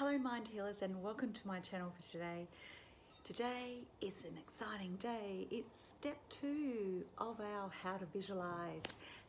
Hello Mind Healers and welcome to my channel for today. Today is an exciting day. It's step 2 of our how to visualize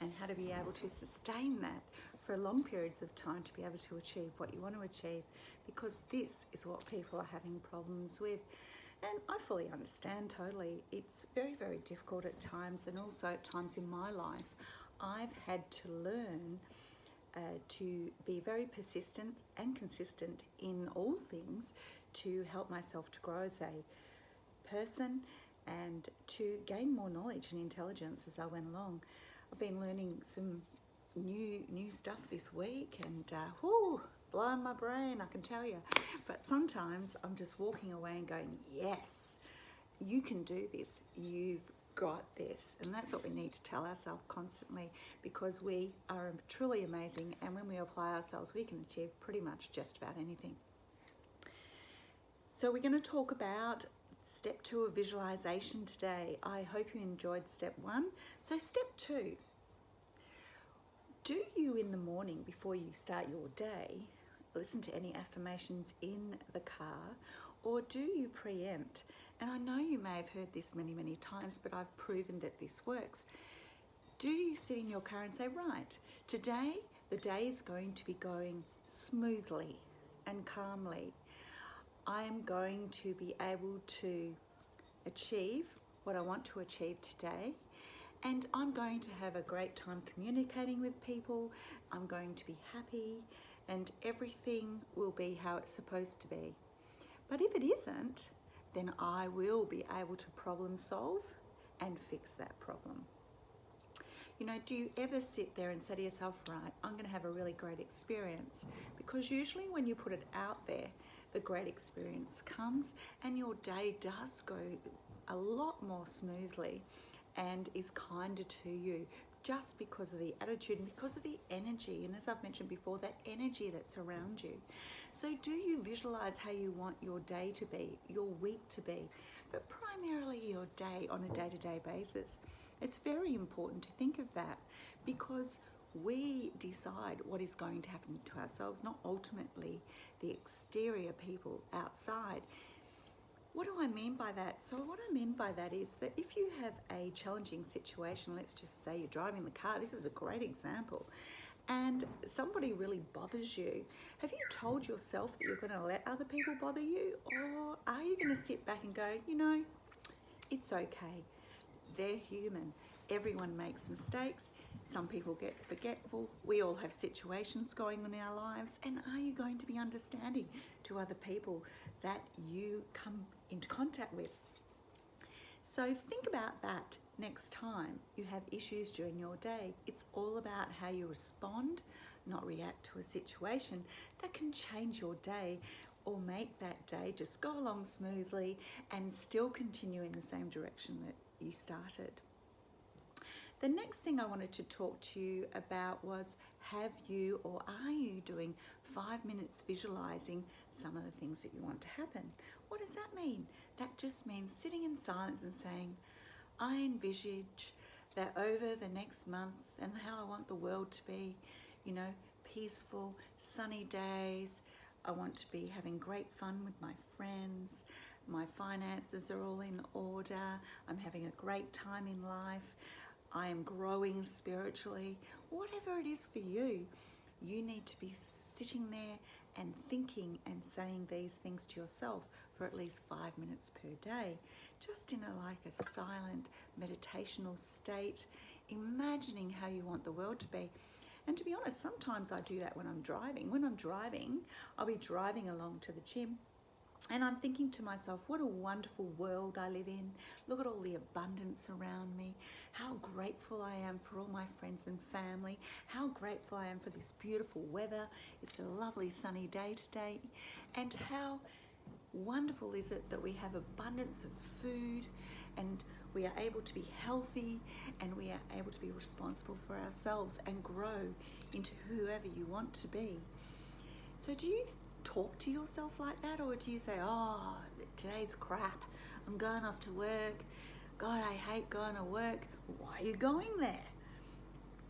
and how to be able to sustain that for long periods of time to be able to achieve what you want to achieve, because this is what people are having problems with. And I fully understand totally. It's very, very difficult at times, and also at times in my life I've had to learn to be very persistent and consistent in all things to help myself to grow as a person and to gain more knowledge and intelligence as I went along. I've been learning some new stuff this week and blowing my brain, I can tell you. But sometimes I'm just walking away and going, yes, you can do this, you've got this. And that's what we need to tell ourselves constantly, because we are truly amazing, and when we apply ourselves we can achieve pretty much just about anything. So we're going to talk about step 2 of visualization today. I hope you enjoyed step 1. So step 2, do you in the morning before you start your day listen to any affirmations in the car, or do you preempt? And I know you may have heard this many times, but I've proven that this works. Do you sit in your car and say, right, today the day is going to be going smoothly and calmly. I'm going to be able to achieve what I want to achieve today, and I'm going to have a great time communicating with people. I'm going to be happy and everything will be how it's supposed to be. But if it isn't, then I will be able to problem solve and fix that problem. You know, do you ever sit there and say to yourself, right, I'm going to have a really great experience? Because usually when you put it out there, the great experience comes and your day does go a lot more smoothly and is kinder to you, just because of the attitude and because of the energy. And as I've mentioned before, that energy that's around you. So do you visualize how you want your day to be, your week to be, but primarily your day on a day-to-day basis? It's very important to think of that, because we decide what is going to happen to ourselves, not ultimately the exterior people outside. What do I mean by that? So what I mean by that is that if you have a challenging situation, let's just say you're driving the car, this is a great example, and somebody really bothers you, have you told yourself that you're going to let other people bother you? Or are you going to sit back and go, you know, it's okay, they're human, everyone makes mistakes, some people get forgetful, we all have situations going on in our lives, and are you going to be understanding to other people that you come into contact with? So think about that next time you have issues during your day. It's all about how you respond, not react to a situation that can change your day or make that day just go along smoothly and still continue in the same direction that you started. The next thing I wanted to talk to you about was, have you or are you doing 5 minutes visualizing some of the things that you want to happen? What does that mean? That just means sitting in silence and saying, I envisage that over the next month and how I want the world to be, you know, peaceful, sunny days. I want to be having great fun with my friends. My finances are all in order. I'm having a great time in life. I am growing spiritually. Whatever it is for you, you need to be sitting there and thinking and saying these things to yourself for at least 5 minutes per day, just in a silent meditational state, imagining how you want the world to be. And to be honest, sometimes I do that when I'm driving. When I'm driving, I'll be driving along to the gym, and I'm thinking to myself, what a wonderful world I live in. Look at all the abundance around me. How grateful I am for all my friends and family. How grateful I am for this beautiful weather. It's a lovely sunny day today. And how wonderful is it that we have abundance of food, and we are able to be healthy, and we are able to be responsible for ourselves and grow into whoever you want to be. So do you talk to yourself like that, or do you say, oh, today's crap, I'm going off to work, God, I hate going to work? Why are you going there?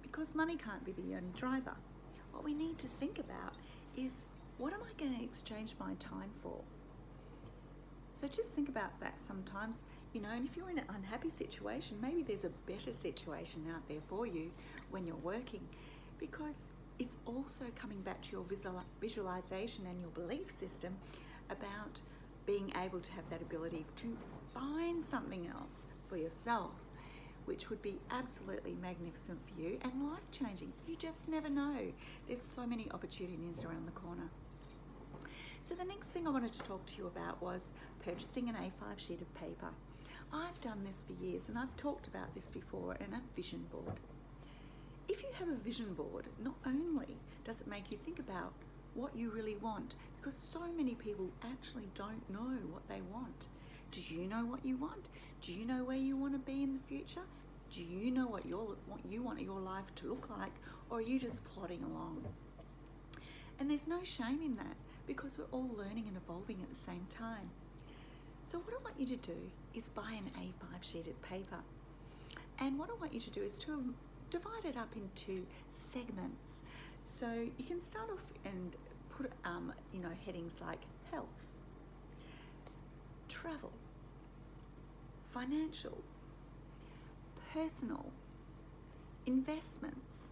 Because money can't be the only driver. What we need to think about is What am I going to exchange my time for? So just think about that sometimes, you know, and if you're in an unhappy situation, maybe there's a better situation out there for you when you're working, because it's also coming back to your visualization and your belief system about being able to have that ability to find something else for yourself, which would be absolutely magnificent for you and life-changing. You just never know. There's so many opportunities around the corner. So the next thing I wanted to talk to you about was purchasing an A5 sheet of paper. I've done this for years, and I've talked about this before, and a vision board. If you have a vision board, not only does it make you think about what you really want, because so many people actually don't know what they want. Do you know what you want? Do you know where you want to be in the future? Do you know what you want your life to look like, or are you just plodding along? And there's no shame in that, because we're all learning and evolving at the same time. So what I want you to do is buy an A5 sheet of paper. And what I want you to do is to divide it up into segments. So you can start off and put, headings like health, travel, financial, personal, investments,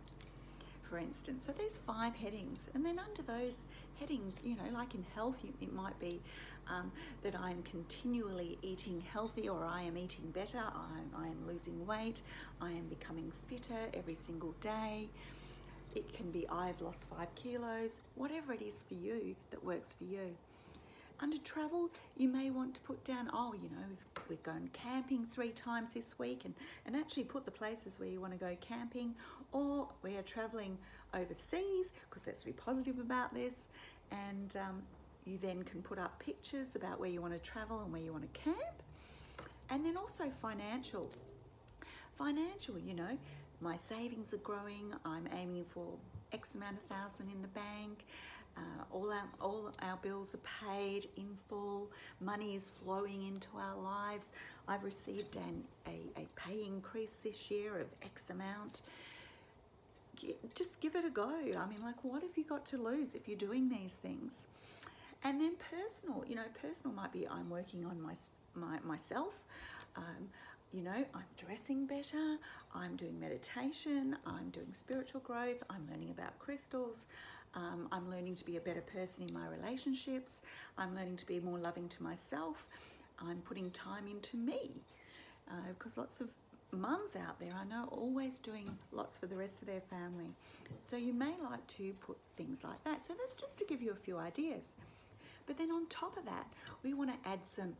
for instance. So there's 5 headings, and then under those headings, you know, like in health, it might be that I'm continually eating healthy, or I am eating better, I am losing weight, I am becoming fitter every single day. It can be I've lost 5 kilos, whatever it is for you that works for you. Under travel, you may want to put down, we're going camping 3 times this week, and actually put the places where you want to go camping, or we are traveling overseas, because let's be positive about this, and you then can put up pictures about where you want to travel and where you want to camp. And then also financial, you know, my savings are growing, I'm aiming for X amount of thousand in the bank, all our bills are paid in full, money is flowing into our lives, I've received a pay increase this year of X amount. Just give it a go. I mean, like, what have you got to lose if you're doing these things? And then personal, you know, personal might be I'm working on myself, I'm dressing better, I'm doing meditation, I'm doing spiritual growth, I'm learning about crystals, I'm learning to be a better person in my relationships, I'm learning to be more loving to myself, I'm putting time into me, because lots of mums out there, I know, always doing lots for the rest of their family. So you may like to put things like that. So that's just to give you a few ideas. But then on top of that, we want to add some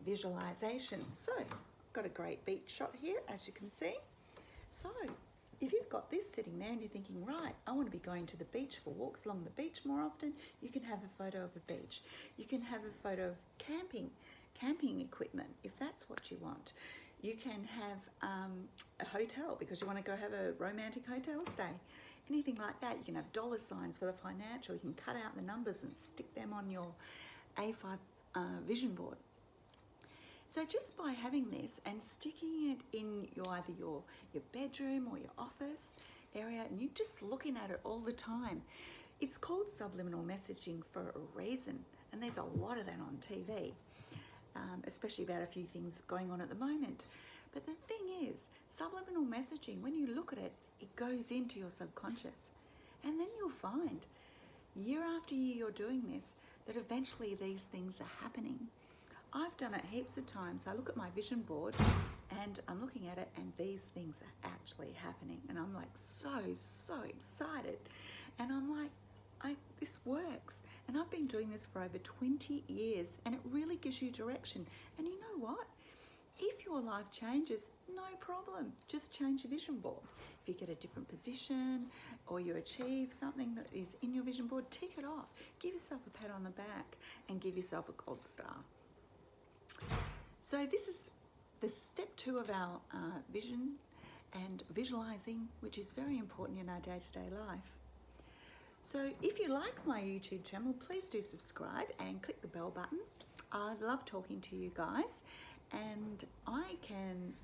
visualization. So I've got a great beach shot here, as you can see. So if you've got this sitting there and you're thinking, right, I want to be going to the beach for walks along the beach more often, you can have a photo of a beach. You can have a photo of camping equipment, if that's what you want. You can have a hotel because you want to go have a romantic hotel stay. Anything like that. You can have dollar signs for the financial. You can cut out the numbers and stick them on your A5 vision board. So just by having this and sticking it in either your bedroom or your office area, and you're just looking at it all the time, it's called subliminal messaging for a reason, and there's a lot of that on TV. Especially about a few things going on at the moment. But the thing is, subliminal messaging, when you look at it, it goes into your subconscious. And then you'll find, year after year you're doing this, that eventually these things are happening. I've done it heaps of times. I look at my vision board and I'm looking at it, and these things are actually happening. And I'm like so excited. And I'm like, this works. And I've been doing this for over 20 years, and it really gives you direction. And you know what? If your life changes, no problem. Just change your vision board. If you get a different position or you achieve something that is in your vision board, tick it off. Give yourself a pat on the back and give yourself a gold star. So this is the step 2 of our vision and visualizing, which is very important in our day-to-day life. So if you like my YouTube channel, please do subscribe and click the bell button. I love talking to you guys, and I can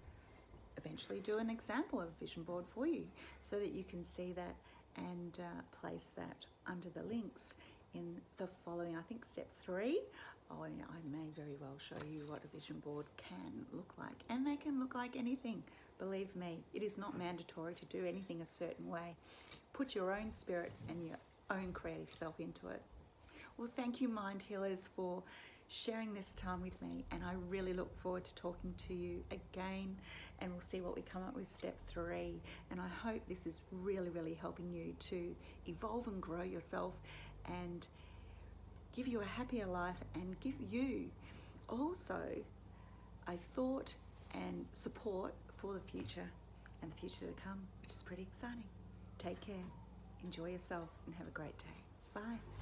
eventually do an example of a vision board for you so that you can see that and place that under the links in the following, I think step 3. Oh, yeah, I may very well show you what a vision board can look like. And they can look like anything. Believe me, it is not mandatory to do anything a certain way. Put your own spirit and your own creative self into it. Well, thank you, Mind Healers, for sharing this time with me, and I really look forward to talking to you again, and we'll see what we come up with step 3. And I hope this is really, really helping you to evolve and grow yourself and give you a happier life, and give you also a thought and support for the future and the future to come, which is pretty exciting. Take care, enjoy yourself, and have a great day. Bye.